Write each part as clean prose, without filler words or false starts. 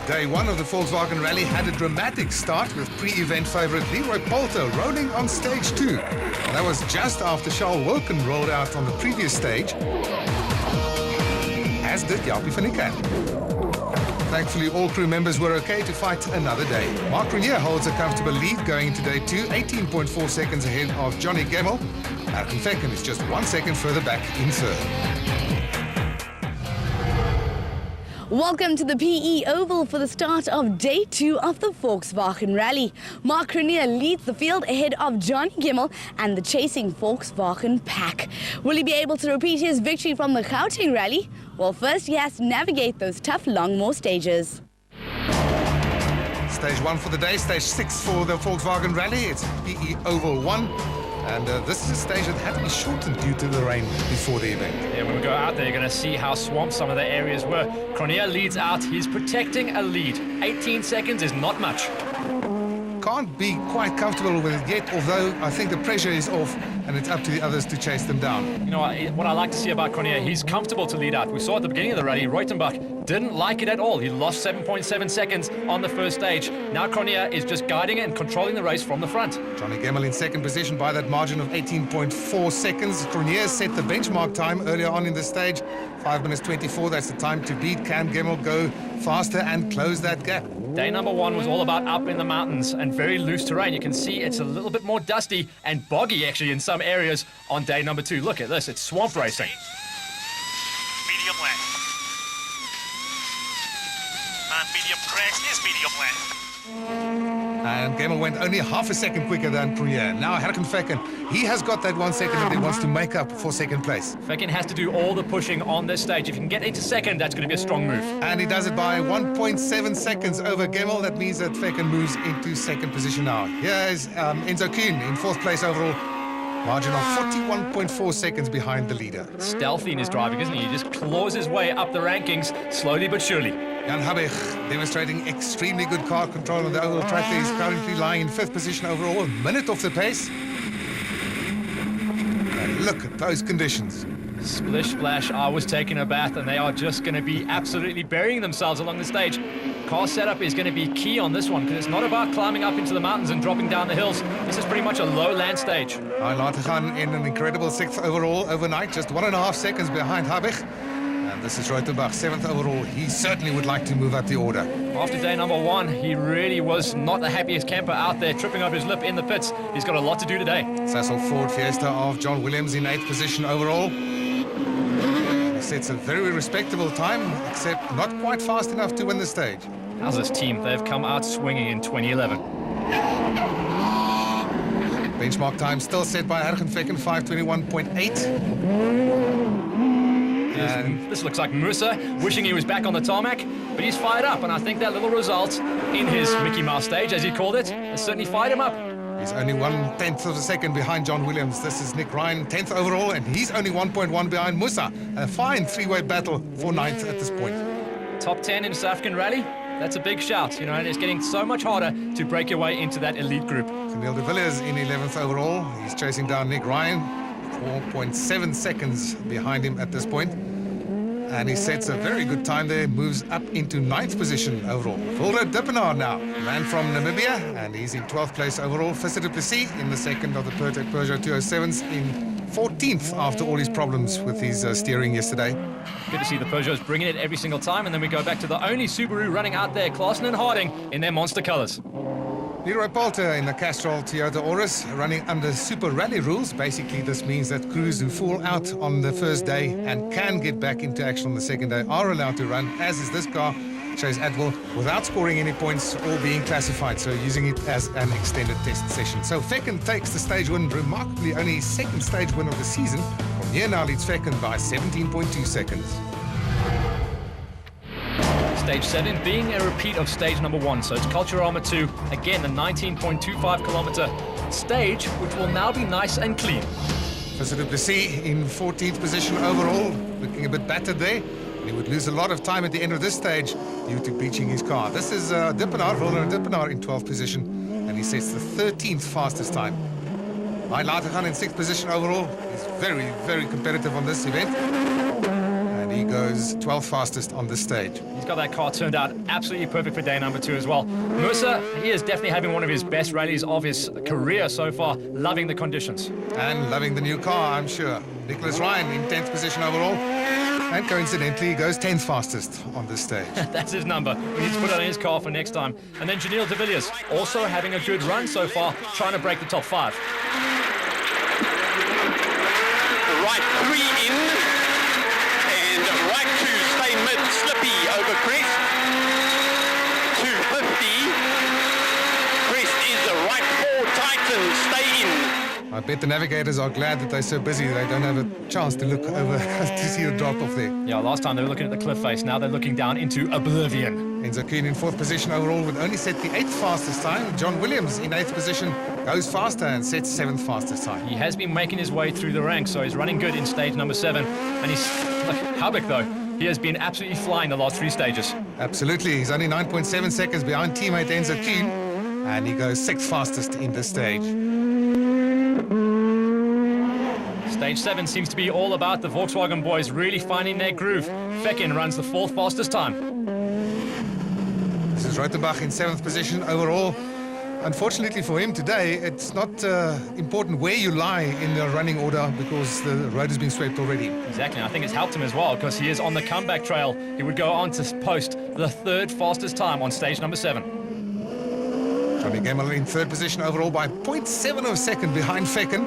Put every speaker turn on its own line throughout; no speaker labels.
Day one of the Volkswagen Rally had a dramatic start with pre-event favourite Leroy Poulter rolling on stage 2. And that was just after Charles Wilken rolled out on the previous stage, as did Jaapie van der Kant. Thankfully, all crew members were okay to fight another day. Mark Renier holds a comfortable lead going into day 2, 18.4 seconds ahead of Johnny Gemmel. Erken Vekken is just 1 second further back in third.
Welcome to the PE Oval for the start of day 2 of the Volkswagen Rally. Mark Renier leads the field ahead of Johnny Gemmel and the chasing Volkswagen pack. Will he be able to repeat his victory from the Gauteng Rally? Well, first he has to navigate those tough Longmore stages.
Stage 1 for the day, stage 6 for the Volkswagen Rally. It's PE Oval 1. And this is a stage that had to be shortened due to the rain before the event.
Yeah, when we go out there, you're going to see how swamped some of the areas were. Cronier leads out. He's protecting a lead. 18 seconds is not much.
Can't be quite comfortable with it yet, although I think the pressure is off and it's up to the others to chase them down.
You know what I like to see about Cronier, he's comfortable to lead out. We saw at the beginning of the rally, Reutenbach didn't like it at all. He lost 7.7 seconds on the first stage. Now Cronier is just guiding it and controlling the race from the front.
Johnny Gemmel in second position by that margin of 18.4 seconds. Cronier set the benchmark time earlier on in the stage, 5 minutes 24. That's the time to beat. Can Gemmel go faster and close that gap?
Day number 1 was all about up in the mountains and very loose terrain. You can see it's a little bit more dusty and boggy actually in some areas on day number 2. Look at this, it's swamp racing.
Medium wet. And medium crest is medium wet.
And Gemmel went only half a second quicker than Cronier. Now Erken Vekken, he has got that 1 second that he wants to make up for second place.
Vekken has to do all the pushing on this stage. If you can get into second, that's going to be a strong move.
And he does it by 1.7 seconds over Gemmel. That means that Vekken moves into second position now. Here's Enzo Kuhn in 4th place overall. Margin of 41.4 seconds behind the leader.
Stealthy in his driving, isn't he? He just claws his way up the rankings, slowly but surely.
Jan Habig demonstrating extremely good car control on the oval track. He's currently lying in 5th position overall, a minute off the pace. And look at those conditions.
Splish Splash I was taking a bath, and they are just going to be absolutely burying themselves along the stage. Car setup is going to be key on this one, because it's not about climbing up into the mountains and dropping down the hills. This is pretty much a low land stage.
Latergan in an incredible 6th overall overnight, just 1.5 seconds behind Habig. And this is Reutenbach, 7th overall. He certainly would like to move up the order.
After day number 1, he really was not the happiest camper out there, tripping up his lip in the pits. He's got a lot to do today.
Cecil Ford Fiesta of John Williams in 8th position overall. He sets a very respectable time, except not quite fast enough to win the stage.
How's this team? They've come out swinging in 2011.
Benchmark time still set by Erken Vekken, 5:21.8.
And this looks like Musa wishing he was back on the tarmac, but he's fired up, and I think that little result in his Mickey Mouse stage, as he called it, has certainly fired him up.
He's only 1/10 of a second behind John Williams. This is Nick Ryan, 10th overall, and he's only 1.1 behind Musa. A fine 3-way battle for 9th at this point.
Top 10 in South African Rally, that's a big shout, you know, and it's getting so much harder to break your way into that elite group.
Camille de Villiers in 11th overall. He's chasing down Nick Ryan, 4.7 seconds behind him at this point. And he sets a very good time there, moves up into 9th position overall. Volder Dippenaar now, man from Namibia, and he's in 12th place overall. Visser du Plessis in the second of the Pertec Peugeot 207s in 14th after all his problems with his steering yesterday.
Good to see the Peugeots bringing it every single time, and then we go back to the only Subaru running out there, Klaassen and Harding, in their monster colors.
Leroy Poulter in the Castrol Toyota Auris, running under Super Rally rules. Basically, this means that crews who fall out on the first day and can get back into action on the second day are allowed to run, as is this car, shows Adwell, without scoring any points or being classified, so using it as an extended test session. So Vekken takes the stage win, remarkably only his 2nd stage win of the season. From here now leads Vekken by 17.2 seconds.
Stage 7 being a repeat of stage number 1, so it's Culturama 2, again the 19.25 kilometer stage, which will now be nice and clean.
Visser du Plessis in 14th position overall, looking a bit battered there. He would lose a lot of time at the end of this stage due to beaching his car. This is Dippenaar, Volder Dippenaar in 12th position, and he sets the 13th fastest time. Latergan in 6th position overall. He's very, very competitive on this event. And he goes 12th fastest on the stage.
He's got that car turned out absolutely perfect for day number 2 as well. Musa, he is definitely having one of his best rallies of his career so far, loving the conditions.
And loving the new car, I'm sure. Nicholas Ryan in 10th position overall. And coincidentally, he goes 10th fastest on this stage.
That's his number. We need to put it on his car for next time. And then Janelle de Villiers, also having a good run so far, trying to break the top 5.
Right 3 in, and right 2, stay mid, slippy over crest. 250, crest is the right 4, tighten, stay in.
I bet the navigators are glad that they're so busy they don't have a chance to look over to see the drop off there.
Yeah, last time they were looking at the cliff face, now they're looking down into oblivion.
Enzo Kuhn in 4th position overall with only set the 8th fastest time. John Williams in 8th position goes faster and sets 7th fastest time.
He has been making his way through the ranks, so he's running good in stage number 7. And he's, look, Habik though, he has been absolutely flying the last 3 stages.
Absolutely, he's only 9.7 seconds behind teammate Enzo Kuhn, and he goes 6th fastest in this stage.
Stage 7 seems to be all about the Volkswagen boys really finding their groove. Fekin runs the 4th fastest time.
This is Rothenbach in 7th position overall. Unfortunately for him today, it's not important where you lie in the running order because the road has been swept already.
Exactly, and I think it's helped him as well because he is on the comeback trail. He would go on to post the 3rd fastest time on stage number 7.
Johnny Gemmel in 3rd position overall by 0.7 of a second behind Fekin.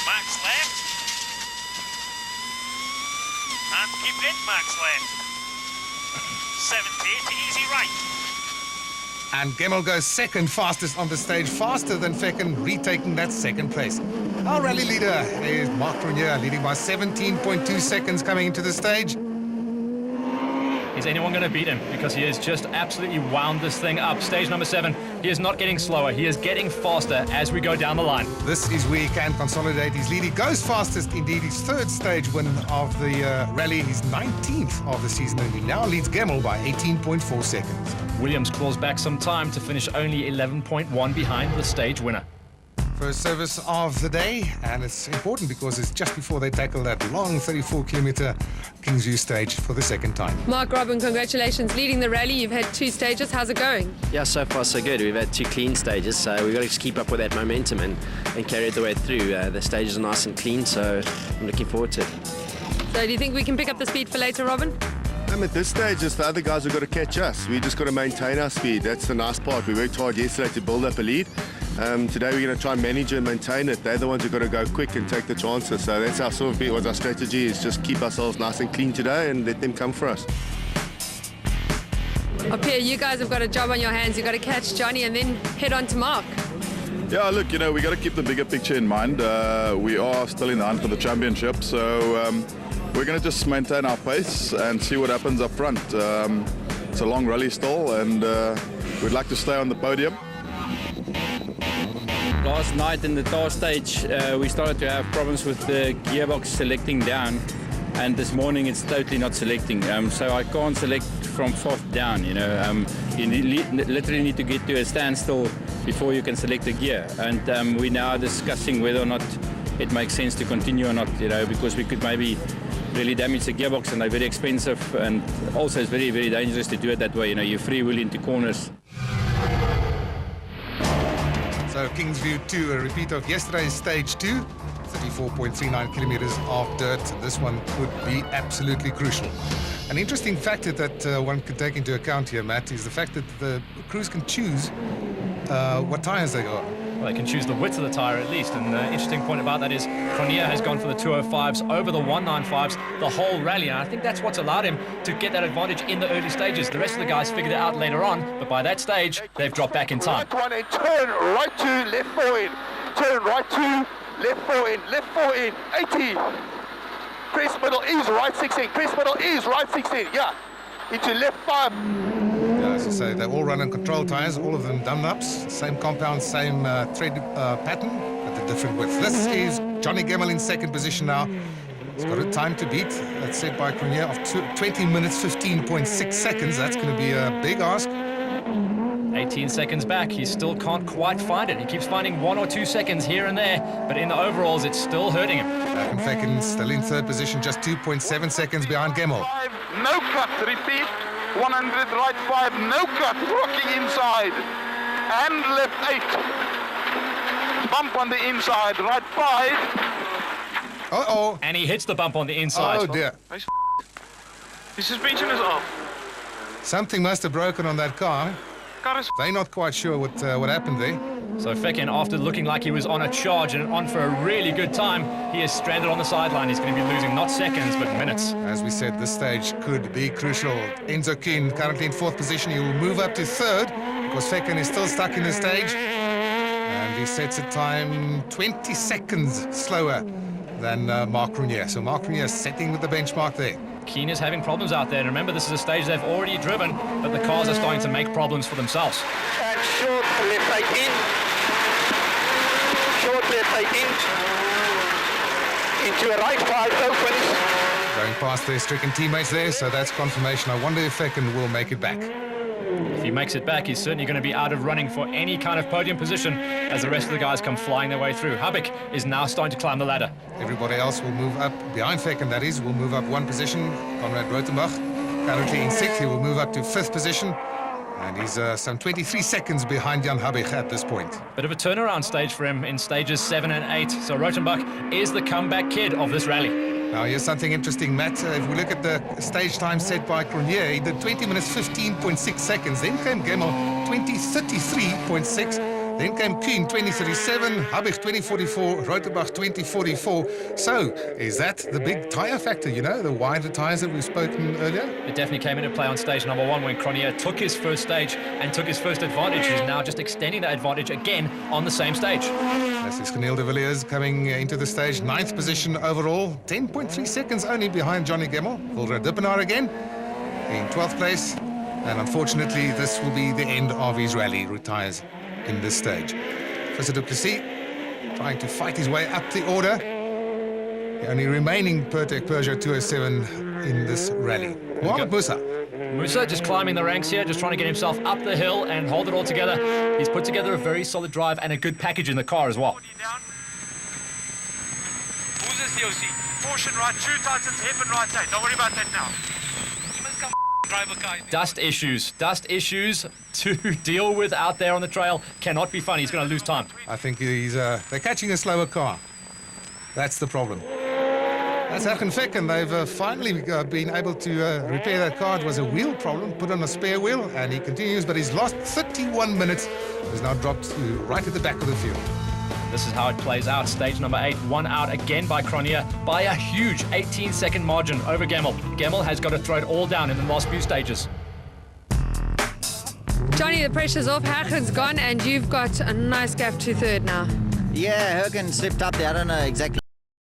Max left. And keep it, Max left. 70 to easy right.
And Gemmel goes 2nd fastest on the stage, faster than Fekin, retaking that 2nd place. Our rally leader is Marc Prunier, leading by 17.2 seconds coming into the stage.
Is anyone going to beat him? Because he has just absolutely wound this thing up. Stage number 7, he is not getting slower. He is getting faster as we go down the line.
This is where he can consolidate his lead. He goes fastest, indeed, his 3rd stage win of the rally, his 19th of the season, and he now leads Gemmel by 18.4 seconds.
Williams claws back some time to finish only 11.1 behind the stage winner.
First service of the day, and it's important because it's just before they tackle that long 34-kilometer Kingsview stage for the 2nd time.
Mark, Robin, congratulations. Leading the rally, you've had 2 stages. How's it going?
Yeah, so far so good. We've had 2 clean stages, so we've got to just keep up with that momentum and carry it the way through. The stages are nice and clean, so I'm looking forward to it.
So do you think we can pick up the speed for later, Robin?
At this stage, it's the other guys who've got to catch us. We just got to maintain our speed. That's the nice part. We worked hard yesterday to build up a lead. Today we're going to try and manage and maintain it. They're the ones who've got to go quick and take the chances. So that's our sort of bit. What our strategy is, just keep ourselves nice and clean today and let them come for us.
Up here, you guys have got a job on your hands. You've got to catch Johnny and then head on to Mark.
Yeah, look, we got to keep the bigger picture in mind. We are still in the hunt for the championship, so we're going to just maintain our pace and see what happens up front. It's a long rally still, and we'd like to stay on the podium.
Last night in the tar stage, we started to have problems with the gearbox selecting down, and this morning it's totally not selecting. So I can't select from 4th down. You literally need to get to a standstill before you can select the gear. And we're now discussing whether or not it makes sense to continue or not. Because we could maybe really damage the gearbox, and they're very expensive, and also it's very, very dangerous to do it that way. You freewheel into corners.
So Kingsview 2, a repeat of yesterday's stage 2, 34.39 kilometers of dirt. This one could be absolutely crucial. An interesting factor that one could take into account here, Matt, is the fact that the crews can choose what tyres they go on.
Well, they can choose the width of the tyre at least, and the interesting point about that is Cronier has gone for the 205s over the 195s the whole rally, and I think that's what's allowed him to get that advantage in the early stages. The rest of the guys figured it out later on, but by that stage, they've dropped back in time.
Right 1 in, turn right 2, left 4 in. Turn right 2, left 4 in, left 4 in, 80. Crest middle is right 16, crest middle is right 16, yeah. Into left 5.
As I say, they all run on control tyres, all of them Dunlops, same compound, same thread pattern, but a different width. This is Johnny Gemmel in 2nd position now. He's got a time to beat, that's set by Cronier, of 20 minutes, 15.6 seconds. That's going to be a big ask.
18 seconds back, he still can't quite find it. He keeps finding 1 or 2 seconds here and there, but in the overalls, it's still hurting him.
Back Fecken still in third position, just 2.7 seconds behind Gemmel.
5, no cut, repeat. 100, right 5, no cut, rocking inside. And left 8. Bump on the inside, right 5.
Uh-oh.
And he hits the bump on the inside.
Oh, dear.
His suspension is off.
Something must have broken on that car.
Car is
They're not quite sure what happened there.
So Fecken, after looking like he was on a charge and on for a really good time, he is stranded on the sideline. He's going to be losing not seconds, but minutes.
As we said, this stage could be crucial. Enzo Kuhn currently in fourth position. He will move up to third because Fecken is still stuck in the stage. And he sets a time 20 seconds slower than Marc Renier. So Marc Renier setting with the benchmark there.
Keane is having problems out there. And remember, this is a stage they've already driven, but the cars are starting to make problems for themselves.
And short left 18. Short left 18. Into a right 5, opens.
Going past their stricken teammates there, so that's confirmation. I wonder if Fecken will make it back.
If he makes it back, he's certainly going to be out of running for any kind of podium position as the rest of the guys come flying their way through. Habik is now starting to climb the ladder.
Everybody else will move up, behind Fecken that is, will move up one position. Conrad Rotenbach, currently in sixth, he will move up to fifth position. And he's some 23 seconds behind Jan Habik at this point.
Bit of a turnaround stage for him in stages 7 and 8. So Rotenbach is the comeback kid of this rally.
Now, here's something interesting, Matt. If we look at the stage time set by Cronier, he did 20 minutes, 15.6 seconds. Then came Gemmel, 20:33.6. Then came Kuhn, 20:37. Habich, 20:44. Rotenbach, 20:44. So, is that the big tyre factor, you know, the wider tyres that we've spoken earlier?
It definitely came into play on stage number 1 when Cronier took his first stage and took his first advantage. He's now just extending that advantage again on the same stage.
This is Cornel de Villiers coming into the stage, 9th position overall, 10.3 seconds only behind Johnny Gemmel. Volra Dippenaar again in 12th place. And unfortunately, this will be the end of his rally. Retires in this stage. Visser du Plessis trying to fight his way up the order. The only remaining Pertec Peugeot 207 in this rally. Mohamed Musa.
Musa just climbing the ranks here, just trying to get himself up the hill and hold it all together. He's put together a very solid drive and a good package in the car as well.
Who's this DOC? Caution right, 2 tightens, hip and right side. Don't worry about that now. Driver guy.
Dust issues to deal with out there on the trail. Cannot be fun. He's going to lose time.
I think they're catching a slower car. That's the problem. That's Ergen Fecken. They've finally been able to repair that car. It was a wheel problem, put on a spare wheel, and he continues, but he's lost 31 minutes. He's now dropped to right at the back of the field.
This is how it plays out. Stage number 8, 1 out again by Cronier by a huge 18-second margin over Gemmel. Gemmel has got to throw it all down in the last few stages.
Johnny, the pressure's off. Hagen's gone, and you've got a nice gap to third now.
Yeah, Hagen slipped up there. I don't know exactly